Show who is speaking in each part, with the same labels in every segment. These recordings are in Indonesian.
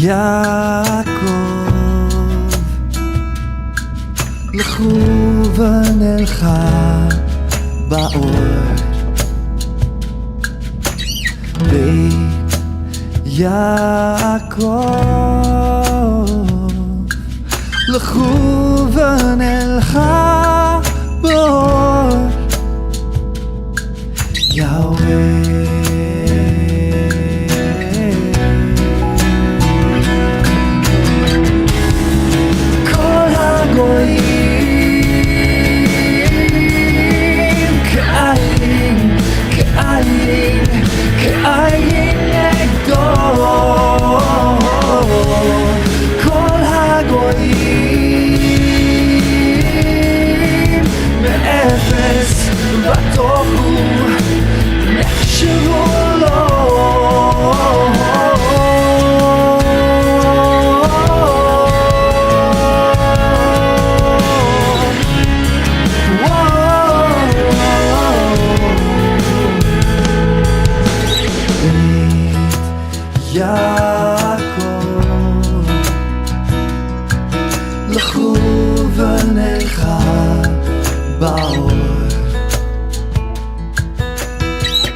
Speaker 1: יעקב, לכו ונלכה באור, בית יעקב, לכו ונלכה באור, יהוה. יעקב, לכו ונלכה באור,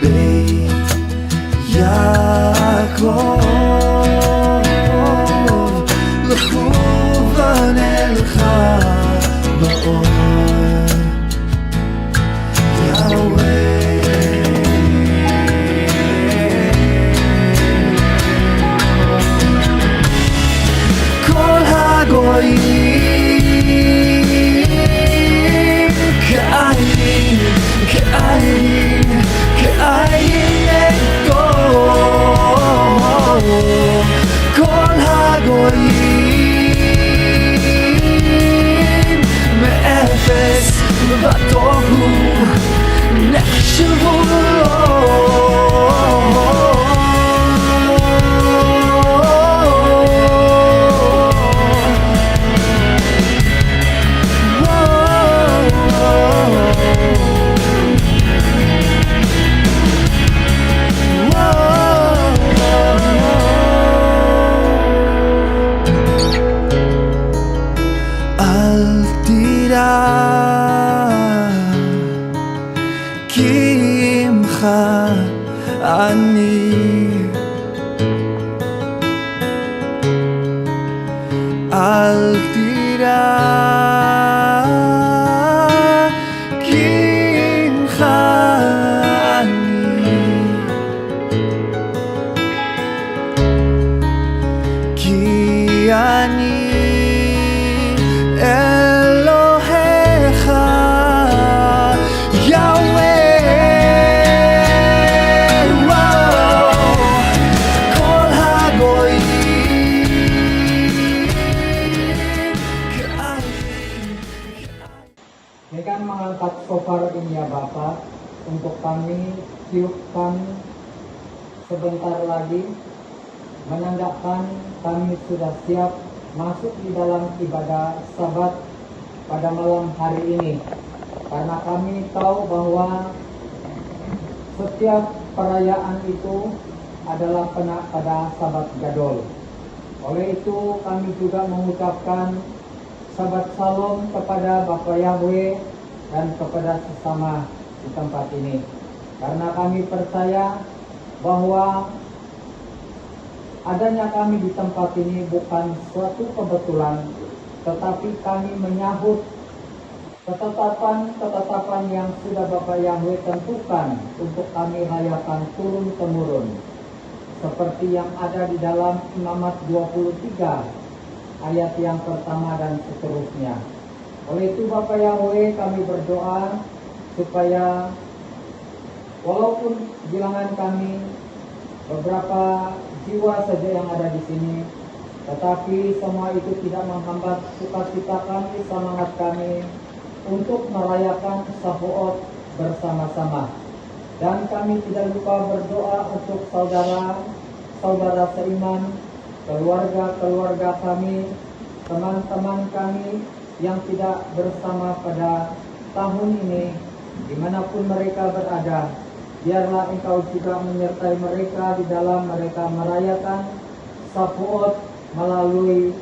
Speaker 1: בית יעקב, לכו ונלכה באור, יהוה. כל הגויים מאפס בתוהו נחשבו לו. כי עמך אני, אל תירא, כי עמך אני, כי אני אלוהיך
Speaker 2: Dengan mengangkat shofar ini ya Bapak, untuk kami tiupkan sebentar lagi, menandakan kami sudah siap masuk di dalam ibadah Sabat pada malam hari ini. Karena kami tahu bahwa setiap perayaan itu adalah kena pada Sabat Gadol. Oleh itu kami juga mengucapkan Sabat Salam kepada Bapak Yahweh dan kepada sesama di tempat ini. Karena kami percaya bahwa adanya kami di tempat ini bukan suatu kebetulan, tetapi kami menyahut ketetapan yang sudah Bapak Yahweh tentukan untuk kami rayakan turun-temurun. Seperti yang ada di dalam Imamat 23 ayat yang pertama dan seterusnya. Oleh itu Bapak Yahweh, kami berdoa supaya walaupun bilangan kami beberapa jiwa saja yang ada di sini, tetapi semua itu tidak menghambat sukacita kami, semangat kami untuk merayakan Shavuot bersama-sama. Dan kami tidak lupa berdoa untuk saudara-saudara seiman, keluarga-keluarga kami, teman-teman kami yang tidak bersama pada tahun ini, dimanapun mereka berada. Biarlah Engkau juga menyertai mereka di dalam mereka merayakan Shavuot melalui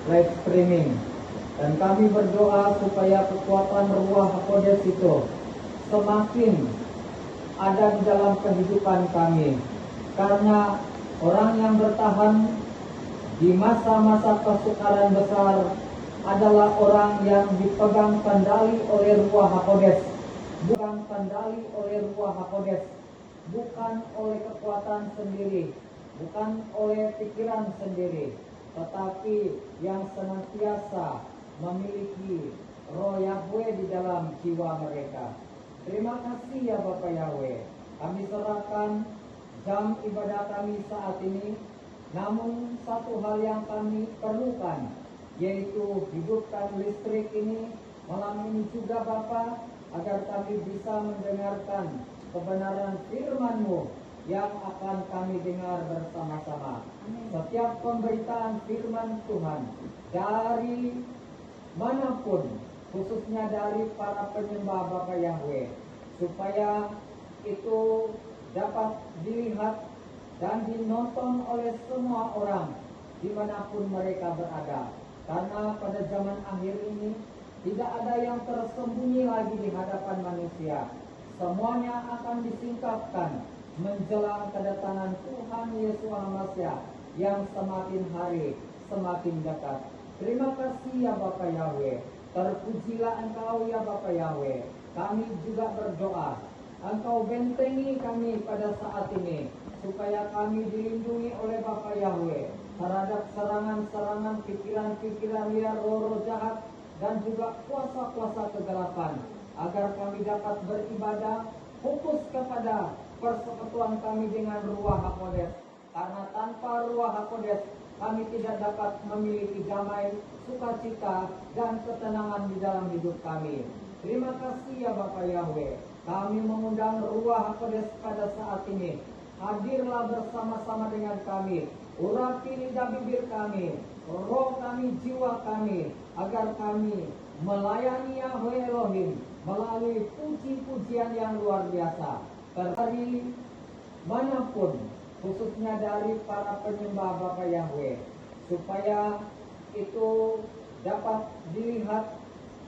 Speaker 2: live streaming. Dan kami berdoa supaya kekuatan Ruach HaKodes itu semakin ada di dalam kehidupan kami. Karena orang yang bertahan di masa-masa kesukaran besar adalah orang yang dipegang kendali oleh Ruach HaKodes. Bukan kendali oleh Ruach HaKodes. Bukan oleh kekuatan sendiri. Bukan oleh pikiran sendiri. Tetapi yang senantiasa memiliki Roh Yahweh di dalam jiwa mereka. Terima kasih ya Bapak Yahweh. Kami serahkan jam ibadah kami saat ini. Namun satu hal yang kami perlukan, yaitu hidupkan listrik ini malam ini juga Bapak, agar kami bisa mendengarkan kebenaran firman-Mu yang akan kami dengar bersama-sama. Setiap pemberitaan firman Tuhan dari manapun, khususnya dari para penyembah Bapak Yahweh, supaya itu dapat dilihat dan dinonton oleh semua orang dimanapun mereka berada. Karena pada zaman akhir ini tidak ada yang tersembunyi lagi di hadapan manusia. Semuanya akan disingkapkan menjelang kedatangan Tuhan Yesus Al-Masih yang semakin hari semakin dekat. Terima kasih ya Bapak Yahweh. Terpujilah Engkau ya Bapak Yahweh. Kami juga berdoa, Engkau bentengi kami pada saat ini, supaya kami dilindungi oleh Bapak Yahweh terhadap serangan-serangan pikiran-pikiran liar, roh-roh jahat, dan juga kuasa-kuasa kegelapan, agar kami dapat beribadah fokus kepada persekutuan kami dengan Ruach HaKodes. Karena tanpa Ruach HaKodes kami tidak dapat memiliki damai, sukacita, dan ketenangan di dalam hidup kami. Terima kasih ya Bapak Yahweh. Kami mengundang Ruach HaKodes pada saat ini. Hadirlah bersama-sama dengan kami. Urapi lidah bibir kami, roh kami, jiwa kami, agar kami melayani Yahweh Elohim melalui puji-pujian yang luar biasa. Dari manapun, khususnya dari para penyembah Bapak Yahweh, supaya itu dapat dilihat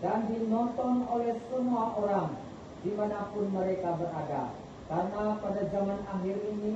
Speaker 2: dan dinonton oleh semua orang dimanapun mereka berada. Karena pada zaman akhir ini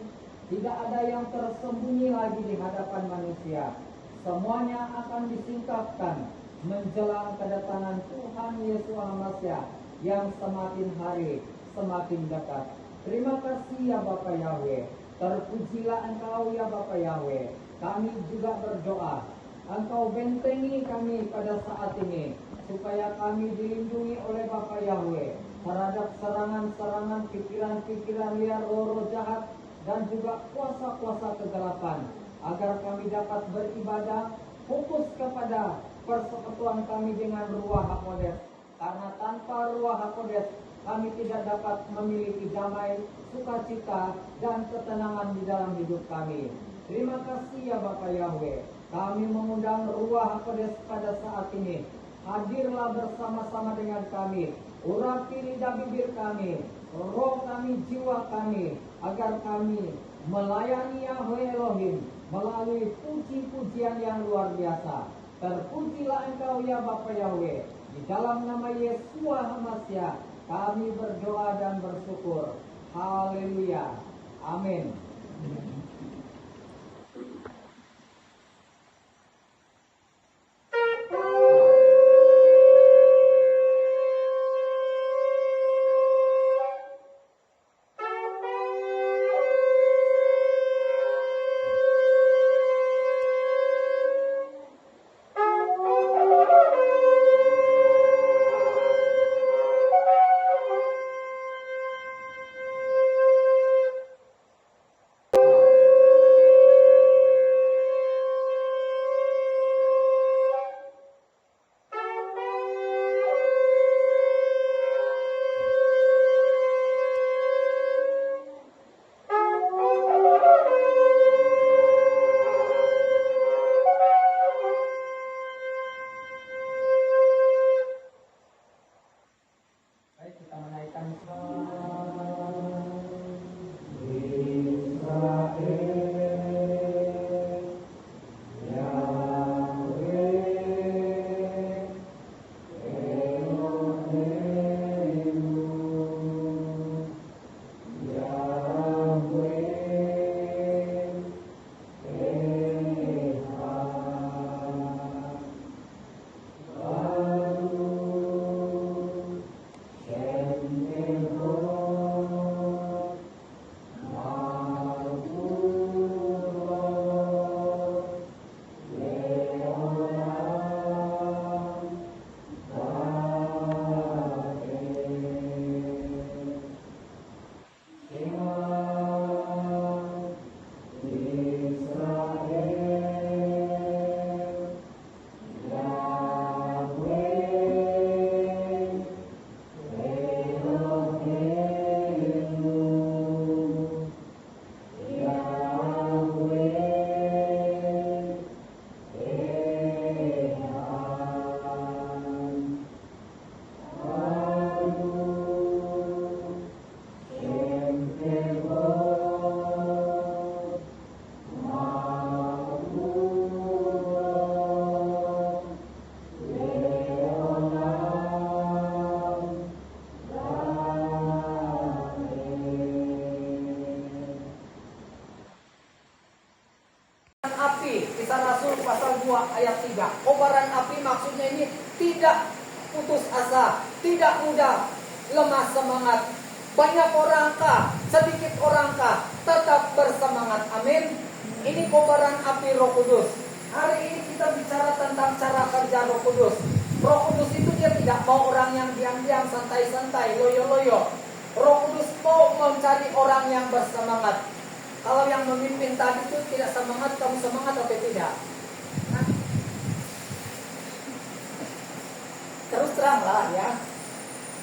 Speaker 2: tidak ada yang tersembunyi lagi di hadapan manusia. Semuanya akan disingkapkan menjelang kedatangan Tuhan Yesus Al-Masih yang semakin hari semakin dekat. Terima kasih ya Bapak Yahweh. Terpujilah Engkau ya Bapak Yahweh. Kami juga berdoa, Engkau bentengi kami pada saat ini, supaya kami dilindungi oleh Bapak Yahweh terhadap serangan-serangan pikiran-pikiran liar, roh-roh jahat, dan juga kuasa-kuasa kegelapan, agar kami dapat beribadah fokus kepada persekutuan kami dengan Ruach HaKodes. Karena tanpa Ruach HaKodes kami tidak dapat memiliki damai, sukacita, dan ketenangan di dalam hidup kami. Terima kasih ya Bapak Yahweh. Kami mengundang Ruach HaKodes pada saat ini. Hadirlah bersama-sama dengan kami. Urapi lidah bibir kami, roh kami, jiwa kami, agar kami melayani Yahweh Elohim melalui puji-pujian yang luar biasa. Terpujilah Engkau ya Bapak Yahweh. Di dalam nama Yesus Al-Masih kami berdoa dan bersyukur. Haleluya. Amin. Israel, berpuasa, tidak mudah lemah semangat. Banyak orangkah, sedikit orangkah, tetap bersemangat. Amin. Ini kobaran api Roh Kudus. Hari ini kita bicara tentang cara kerja Roh Kudus. Roh Kudus itu dia tidak mau orang yang diam-diam, santai-santai, loyo-loyo. Roh Kudus mau mencari orang yang bersemangat. Kalau yang memimpin tadi itu tidak semangat, kamu semangat atau tidak? Nah, terus teranglah ya.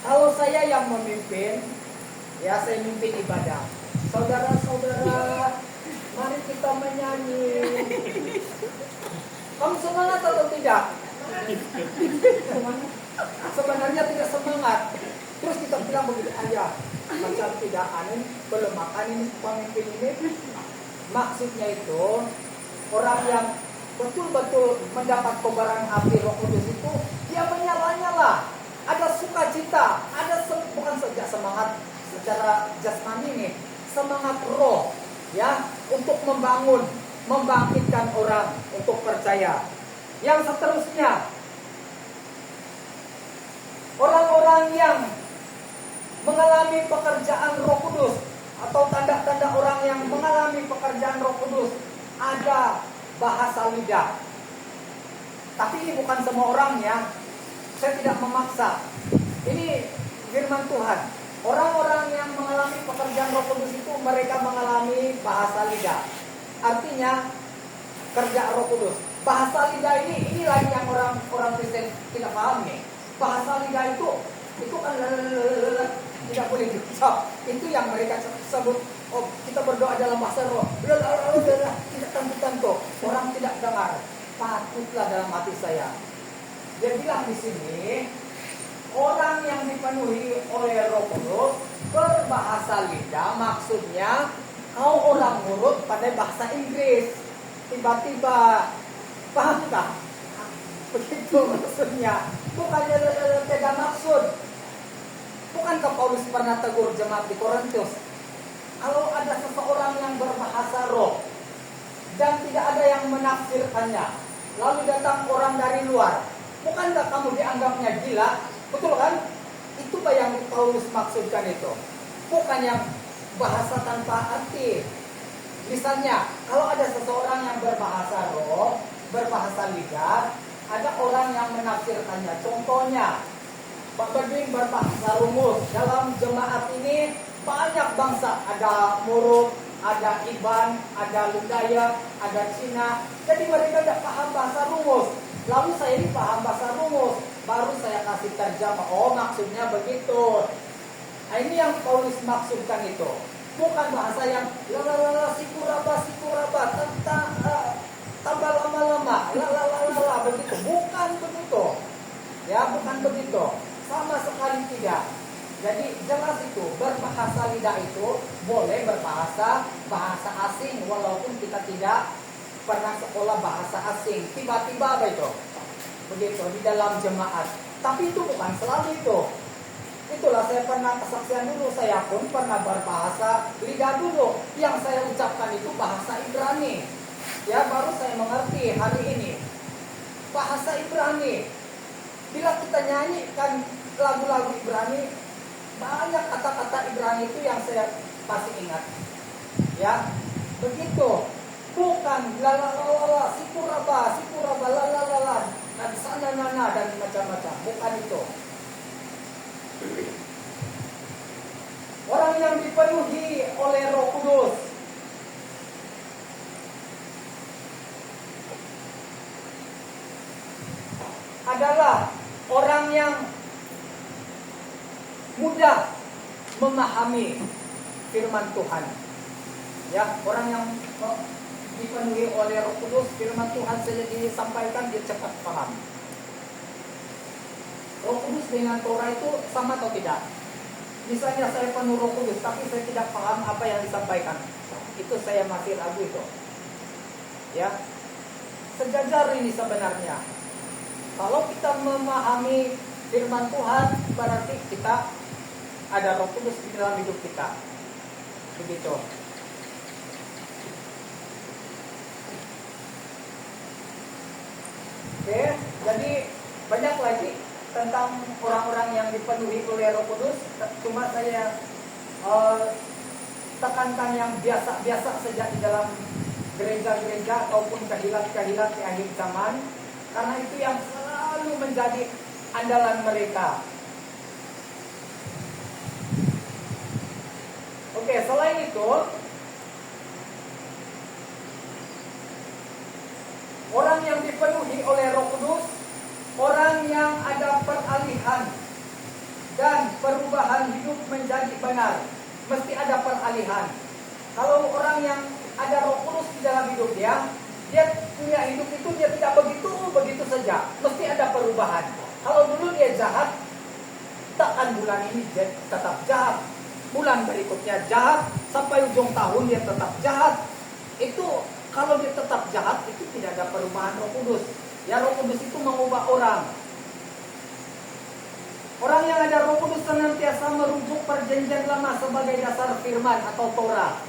Speaker 2: Kalau saya yang memimpin, ya saya mimpin ibadah. Saudara-saudara, mari kita menyanyi. Kamu semangat atau tidak? Sebenarnya tidak semangat. Terus kita bilang begitu aja, macam tidak aneh, belum makan ini pemimpin ini. Maksudnya itu orang yang betul-betul mendapat kobaran api Roh Kudus itu dia menyala-nyala, ada sukacita, ada bukan saja semangat secara jasmani nih, semangat roh ya untuk membangun, membangkitkan orang untuk percaya. Yang seterusnya, orang-orang yang mengalami pekerjaan Roh Kudus atau tanda-tanda orang yang mengalami pekerjaan Roh Kudus, ada bahasa lidah. Tapi ini bukan semua orang ya. Saya tidak memaksa. Ini firman Tuhan. Orang-orang yang mengalami pekerjaan Roh Kudus itu mereka mengalami bahasa lidah. Artinya kerja Roh Kudus. Bahasa lidah ini lagi yang orang Kristen tidak paham nih. Bahasa lidah itu kan tidak boleh diucap. Itu yang mereka sebut, oh kita berdoa dalam bahasa roh. Tidak tentu-tentu. Orang tidak dengar. Patutlah dalam hati saya. Dia bilang di sini, orang yang dipenuhi oleh Roh Kudus berbahasa lidah, maksudnya kau orang murid pada bahasa Inggris. Tiba-tiba pahamkah? Begitu maksudnya. Bukannya tidak maksud. Bukankah Paulus pernah tegur jemaat di Korintus? Kalau ada seseorang yang berbahasa roh dan tidak ada yang menafsirkannya, lalu datang orang dari luar, bukankah kamu dianggapnya gila? Betul kan? Itu yang Paulus maksudkan itu. Bukan yang bahasa tanpa arti. Misalnya, kalau ada seseorang yang berbahasa roh, berbahasa lidah, ada orang yang menafsirkannya. Contohnya, Pak Beding berbahasa rumus. Dalam jemaat ini banyak bangsa. Ada Muruk, ada Iban, ada Lundaya, ada Cina. Jadi mereka tidak paham bahasa rumus. Lalu saya ini paham bahasa rumus. Baru saya kasih terjemah. Oh maksudnya begitu. Nah, ini yang Paulus maksudkan itu. Bukan bahasa yang sikuraba, tambah lama-lama, begitu. Bukan begitu. Ya, bukan begitu. Sama sekali tidak. Jadi jelas itu, berbahasa lidah itu boleh berbahasa bahasa asing walaupun kita tidak pernah sekolah bahasa asing. Tiba-tiba apa itu? Begitu di dalam jemaat. Tapi itu bukan selalu itu. Itulah saya pernah kesaksian dulu, saya pun pernah berbahasa lidah dulu. Yang saya ucapkan itu bahasa Ibrani. Ya, baru saya mengerti hari ini. Bahasa Ibrani. Bila kita nyanyikan lagu-lagu Ibrani, banyak kata-kata Ibrani itu yang saya pasti ingat. Ya, begitu. Bukan lalalala, sikuraba, lalalala, dan sana nana dan macam-macam. Bukan itu. Orang yang dipenuhi oleh Roh Kudus adalah orang yang mudah memahami firman Tuhan. Ya, orang yang dipenuhi oleh Roh Kudus, firman Tuhan saja disampaikan dia cepat paham. Roh Kudus dengan Torah itu sama atau tidak? Misalnya saya penuh Roh Kudus, tapi saya tidak paham apa yang disampaikan. Itu saya masih ragu itu. Ya, sejajar ini sebenarnya. Kalau kita memahami firman Tuhan, berarti kita ada Roh Kudus di dalam hidup kita. Begitu. Oke, jadi banyak lagi tentang orang-orang yang dipenuhi oleh Roh Kudus. Cuma saya tekankan yang biasa-biasa saja di dalam gereja-gereja ataupun kahilat-kahilat di akhir zaman, karena itu yang selalu menjadi andalan mereka. Oke, selain itu, orang yang dipenuhi oleh Roh Kudus, orang yang ada peralihan dan perubahan hidup menjadi benar. Mesti ada peralihan. Kalau orang yang ada Roh Kudus di dalam hidup dia punya hidup itu dia tidak begitu saja. Mesti ada perubahan. Kalau dulu dia jahat, takkan bulan ini tetap jahat. Bulan berikutnya jahat, sampai ujung tahun dia tetap jahat. Itu kalau dia tetap jahat, itu tidak ada perubahan Roh Kudus. Ya, Roh Kudus itu mengubah orang. Orang yang ada Roh Kudus senantiasa merujuk perjanjian lama sebagai dasar firman atau Torah.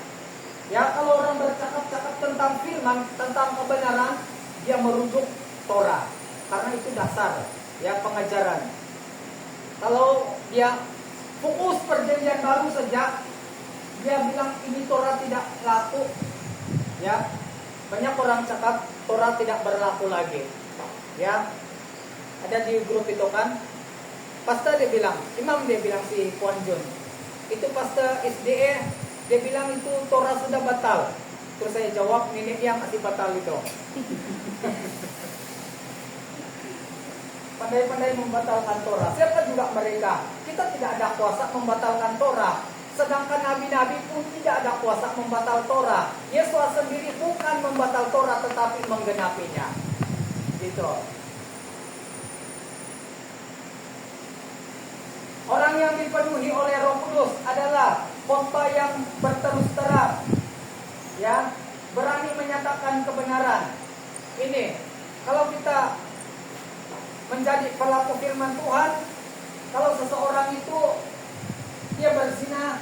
Speaker 2: Ya, kalau orang bercakap-cakap tentang firman, tentang kebenaran, dia merujuk Torah. Karena itu dasar, ya, pengajaran. Kalau dia fokus perjanjian baru saja, dia bilang ini Torah tidak laku. Ya, banyak orang cakap Torah tidak berlaku lagi. Ya, ada di grup itu kan, pastor dia bilang, imam dia bilang si Puan Jun, itu pastor SDE, dia bilang itu Torah sudah batal. Terus saya jawab, nenek dia masih batal itu. Pandai-pandai membatalkan Torah. Siapa juga mereka? Kita tidak ada kuasa membatalkan Torah. Sedangkan nabi-nabi pun tidak ada kuasa membatal Torah. Yesus sendiri bukan membatal Torah, tetapi menggenapinya. Gitu. Orang yang dipenuhi oleh Roh Kudus adalah khotbah yang berterus terang, ya, berani menyatakan kebenaran. Ini, kalau kita menjadi pelaku firman Tuhan, kalau seseorang itu dia berzina,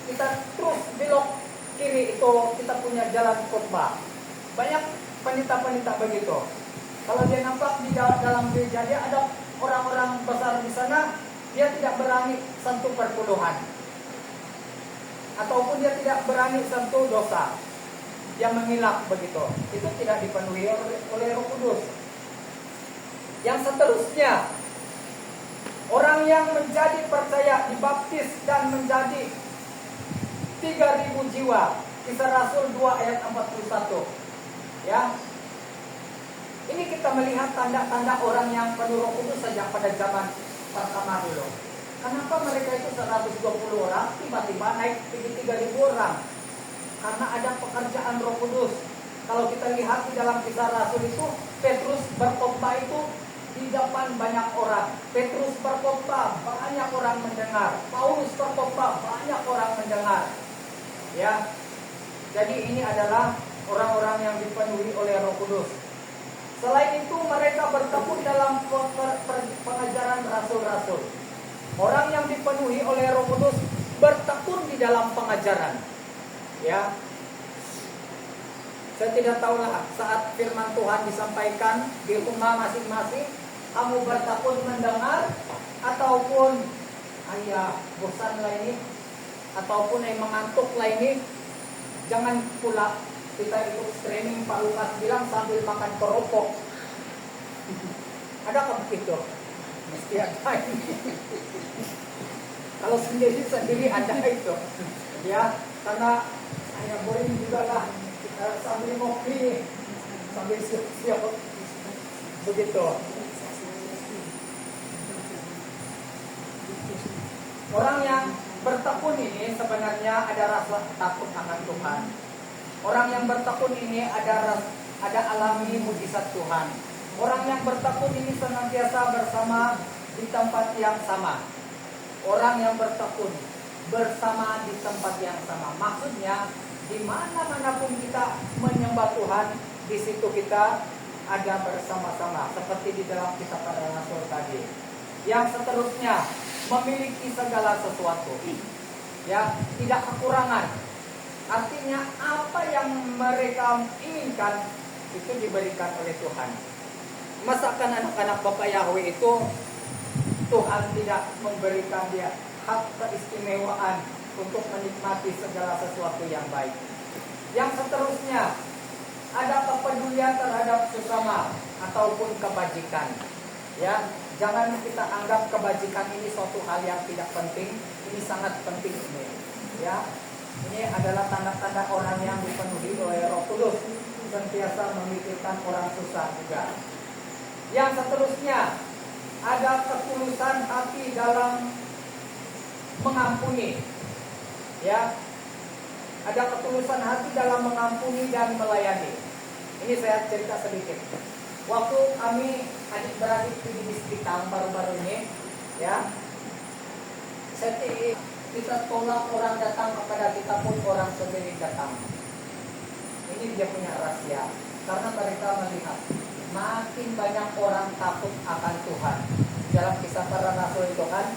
Speaker 2: kita terus belok kiri, itu kita punya jalan khotbah. Banyak pendeta-pendeta begitu. Kalau dia nampak di dalam gereja dia ada orang-orang besar di sana, dia tidak berani sentuh perpuluhan, ataupun dia tidak berani sentuh dosa, dia mengilap begitu. Itu tidak dipenuhi oleh Roh Kudus. Yang seterusnya, orang yang menjadi percaya, dibaptis dan menjadi 3.000 jiwa. Kisah Rasul 2 ayat 41. Ya. Ini kita melihat tanda-tanda orang yang penuh Roh Kudus saja pada zaman pertama dulu. Kenapa mereka itu 120 orang tiba-tiba naik jadi 3.000 orang? Karena ada pekerjaan Roh Kudus. Kalau kita lihat di dalam Kisah Rasul itu, Petrus berkhotbah itu di depan banyak orang. Petrus berkhotbah, banyak orang mendengar. Paulus berkhotbah, banyak orang mendengar. Ya. Jadi ini adalah orang-orang yang dipenuhi oleh Roh Kudus. Selain itu mereka bertekun dalam pengajaran rasul-rasul. Orang yang dipenuhi oleh Roh Kudus bertekun di dalam pengajaran. Ya. Saya tidak tahulah saat firman Tuhan disampaikan di rumah masing-masing, kamu bertekun mendengar ataupun ayah bosan lah ini, ataupun mengantuk lah ini. Jangan pula kita ikut streaming, Pak Lukas bilang sambil makan keropok. Adakah begitu? Mesti ada ini. Kalau sendiri ada itu. Ya, karena hanya boring juga lah. Sambil ngopi, sambil siap-siap begitu. Orang yang bertekun ini sebenarnya ada rasa takut akan Tuhan. Orang yang bertekun ini ada alami mujizat Tuhan. Orang yang bertekun ini senantiasa bersama di tempat yang sama. Orang yang bertekun bersama di tempat yang sama. Maksudnya di mana-mana pun kita menyembah Tuhan, di situ kita ada bersama-sama. Seperti di dalam Kisah Para Rasul tadi. Yang seterusnya, memiliki segala sesuatu. Ya, tidak kekurangan. Artinya apa yang mereka inginkan itu diberikan oleh Tuhan. Masakan anak-anak Bapak Yahweh itu Tuhan tidak memberikan dia hak keistimewaan untuk menikmati segala sesuatu yang baik. Yang seterusnya, ada kepedulian terhadap sesama ataupun kebajikan. Ya, jangan kita anggap kebajikan ini suatu hal yang tidak penting. Ini sangat penting ini. Ya, ini adalah tanda-tanda orang yang dipenuhi oleh Roh Kudus, senantiasa memikirkan orang susah juga. Yang seterusnya, ada ketulusan hati dalam mengampuni. Ya, ada ketulusan hati dalam mengampuni dan melayani. Ini saya cerita sedikit. Waktu kami adik-beradik di distrik baru-baru ini, ya, kita tolak orang datang kepada kita pun orang sendiri datang. Ini dia punya rahasia. Karena mereka melihat makin banyak orang takut akan Tuhan. Dalam kisah para rasul itu kan,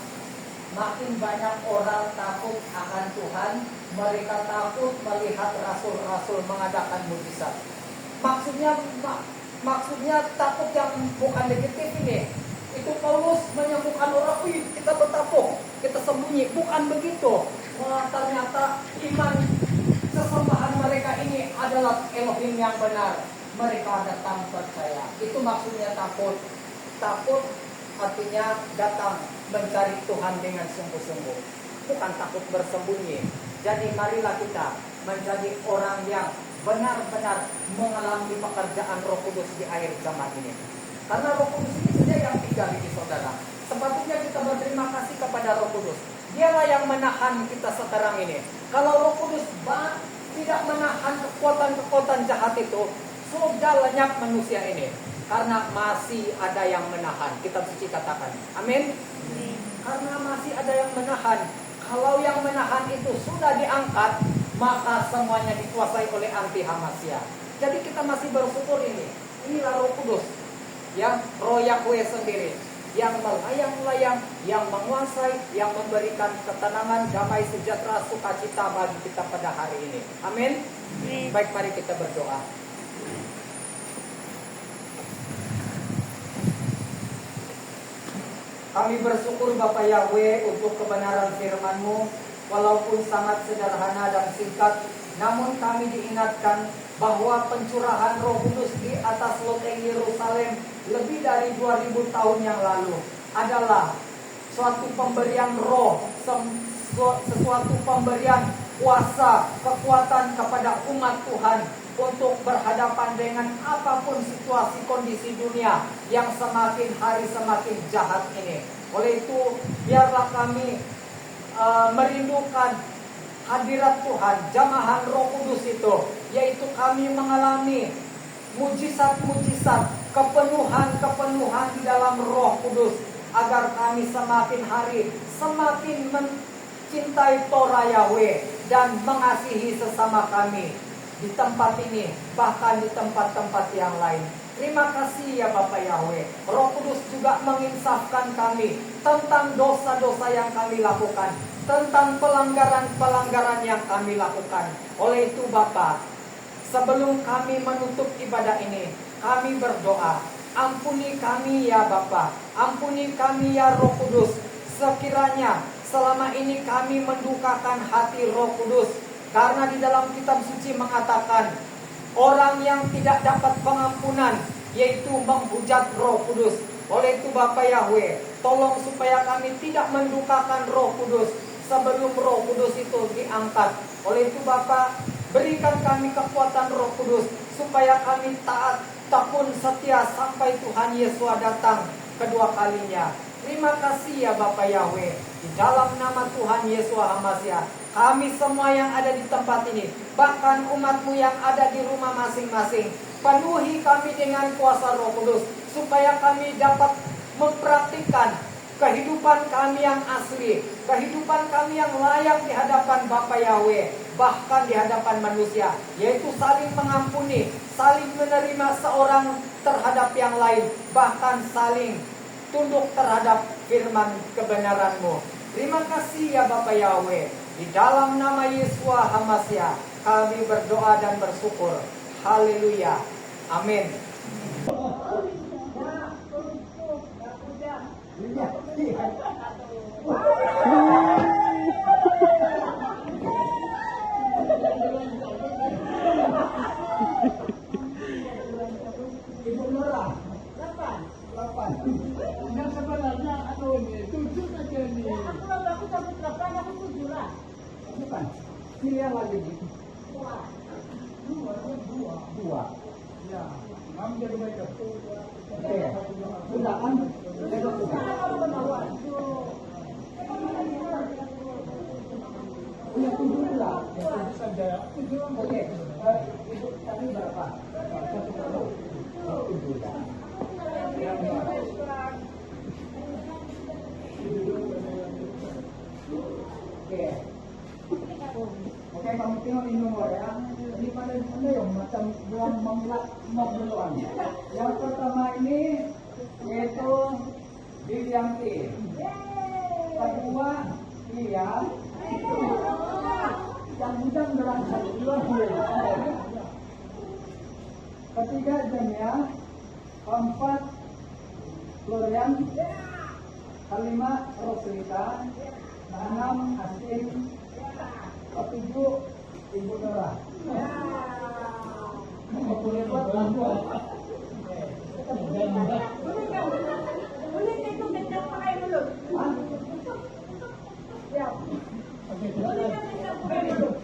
Speaker 2: makin banyak orang takut akan Tuhan. Mereka takut melihat rasul-rasul mengadakan mujizat. Maksudnya takut yang bukan negatif ini. Itu Paulus menyembuhkan orang, kita bertapuk, kita sembunyi. Bukan begitu. Ternyata iman sesembahan mereka ini adalah Elohim yang benar. Mereka datang percaya. Itu maksudnya takut. Takut artinya datang mencari Tuhan dengan sungguh-sungguh. Bukan takut bersembunyi. Jadi marilah kita menjadi orang yang benar-benar mengalami pekerjaan Roh Kudus di akhir zaman ini. Karena Roh Kudus ini saja yang tinggal di saudara. Sepatutnya kita berterima kasih kepada Roh Kudus. Dialah yang menahan kita sekarang ini. Kalau Roh Kudus tidak menahan kekuatan-kekuatan jahat itu, sudah lenyap manusia ini. Karena masih ada yang menahan. Kitab suci katakan. Amin. Karena masih ada yang menahan. Kalau yang menahan itu sudah diangkat, maka semuanya dikuasai oleh anti Hamasya. Jadi kita masih bersyukur ini. Inilah Roh Kudus, yang Roh Yahweh sendiri, yang melayang-layang, yang menguasai, yang memberikan ketenangan, damai, sejahtera, sukacita bagi kita pada hari ini. Amin. Baik, mari kita berdoa. Kami bersyukur Bapak Yahweh untuk kebenaran firman-Mu. Walaupun sangat sederhana dan singkat, namun kami diingatkan bahwa pencurahan Roh Kudus di atas loteng Yerusalem lebih dari 2000 tahun yang lalu adalah suatu pemberian roh, sesuatu pemberian kuasa, kekuatan kepada umat Tuhan untuk berhadapan dengan apapun situasi kondisi dunia yang semakin hari semakin jahat ini. Oleh itu, biarlah kami merindukan hadirat Tuhan, jamahan Roh Kudus itu, yaitu kami mengalami mujizat-mujizat, kepenuhan di dalam Roh Kudus, agar kami semakin hari semakin mencintai Torah Yahweh dan mengasihi sesama kami di tempat ini, bahkan di tempat-tempat yang lain. Terima kasih ya Bapak Yahweh. Roh Kudus juga menginsafkan kami tentang dosa-dosa yang kami lakukan, tentang pelanggaran-pelanggaran yang kami lakukan. Oleh itu Bapak, sebelum kami menutup ibadah ini, kami berdoa, ampuni kami ya Bapak, ampuni kami ya Roh Kudus. Sekiranya selama ini kami mendukakan hati Roh Kudus, karena di dalam kitab suci mengatakan, orang yang tidak dapat pengampunan, yaitu menghujat Roh Kudus. Oleh itu Bapak Yahweh, tolong supaya kami tidak mendukakan Roh Kudus sebelum Roh Kudus itu diangkat. Oleh itu Bapak, berikan kami kekuatan Roh Kudus supaya kami taat, tekun, setia sampai Tuhan Yesus datang kedua kalinya. Terima kasih ya Bapak Yahweh. Di dalam nama Tuhan Yesus Hamasia, kami semua yang ada di tempat ini, bahkan umat-Mu yang ada di rumah masing-masing, penuhi kami dengan kuasa Roh Kudus, supaya kami dapat mempraktikkan kehidupan kami yang asli, kehidupan kami yang layak di hadapan Bapa Yahweh, bahkan di hadapan manusia, yaitu saling mengampuni, saling menerima seorang terhadap yang lain, bahkan saling tunduk terhadap firman kebenaran-Mu. Terima kasih ya Bapa Yahweh. Di dalam nama Yesus Hamasya, kami berdoa dan bersyukur. Haleluya. Amin. Pilihan lagi nih. Dua.
Speaker 3: Ya, kami jadi baik.
Speaker 2: Oke. Sudah kan? Besok sudah. Punya 7 lah.
Speaker 3: Saja.
Speaker 2: Oke. Ibu tadi berapa? 1 7 ya. Oke. Oke, kamu tengok ini nomor ya. Ini pada yang macam belum membuat duluan. Yang pertama ini yaitu Divianti. Kedua Iya. Yang bujang berangkat duluan. Ketiga Jamia. Keempat Florian. Kelima Roslita. Keenam Asin. Ketujuh Ibu Nora. Boleh buat bantuan.
Speaker 4: Boleh hitung gendang pakai mulut. Siap. Boleh gendang pakai mulut.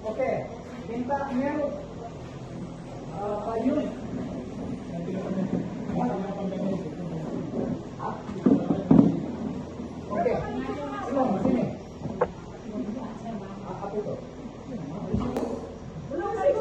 Speaker 2: Oke, minta Mel Pak Yus. Oke, belum sini. Apa itu?
Speaker 4: Belum sih.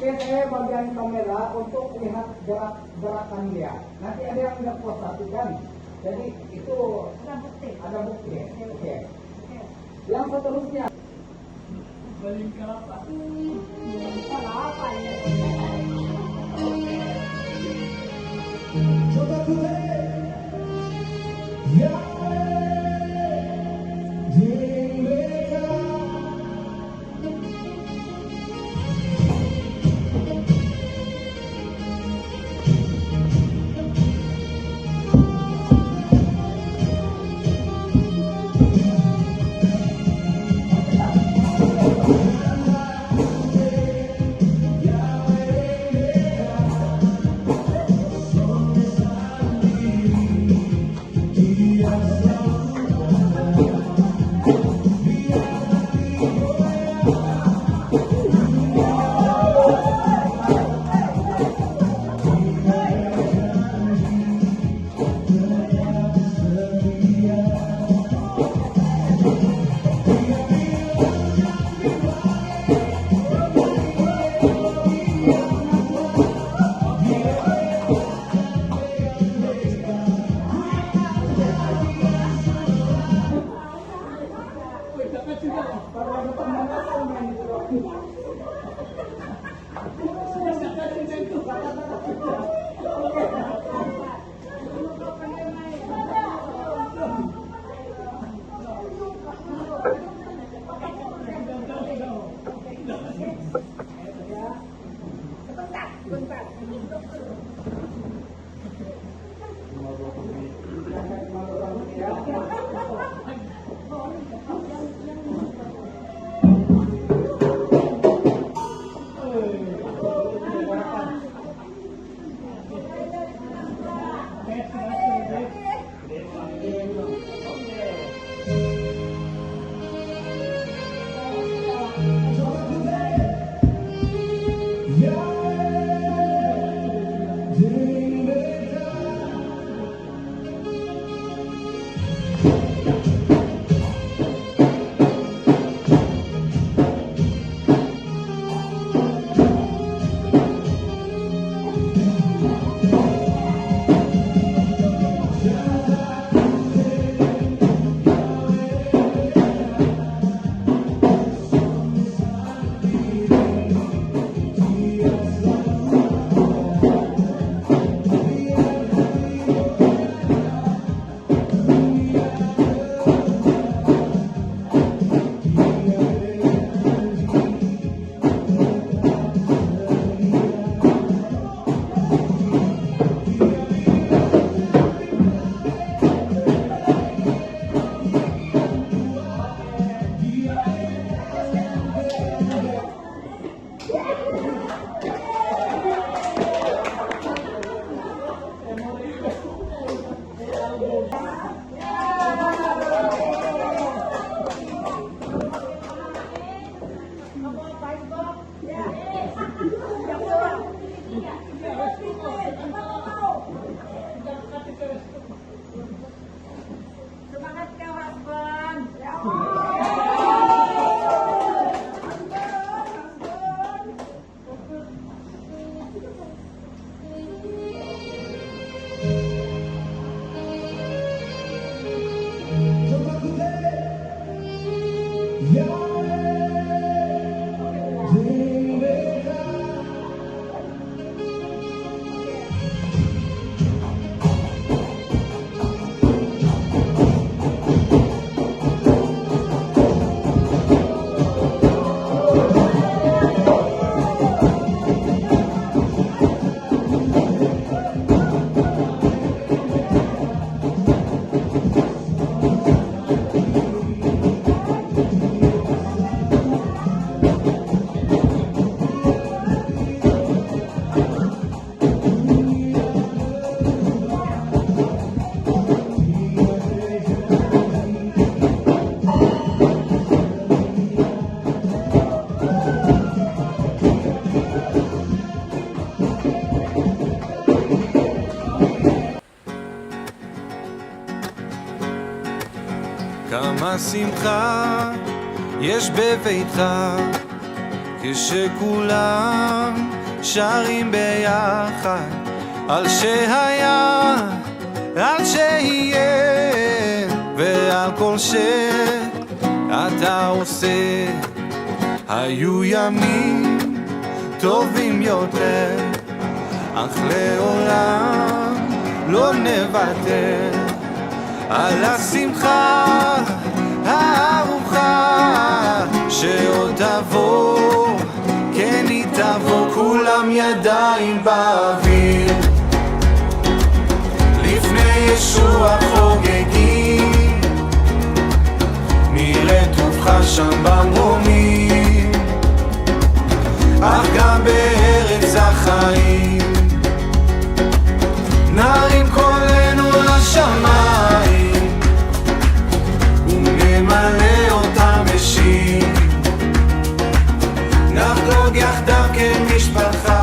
Speaker 2: Oke, saya bagian kamera untuk lihat gerakan dia. Nanti ada yang tidak puas hati kan? Jadi itu ada bukti. Oke. Yang seterusnya.
Speaker 3: Balik ke apa?
Speaker 4: Salah apa ya?
Speaker 1: Coba ku כמה שמחה יש בביתך כשכולם שרים ביחד על שהיה, על שיהיה ועל כל שאתה עושה. היו ימים טובים יותר, אך לעולם לא נוותר על השמחה הארוכה שעוד תבוא, כן היא תבוא. כולם ידיים באוויר לפני ישוע חוגגים, נראה טובך שם במרומים, אך גם בארץ החיים נרים קולנו לשמיים ונמלא אותם בשיר, נחגוג יחדיו כמשפחה.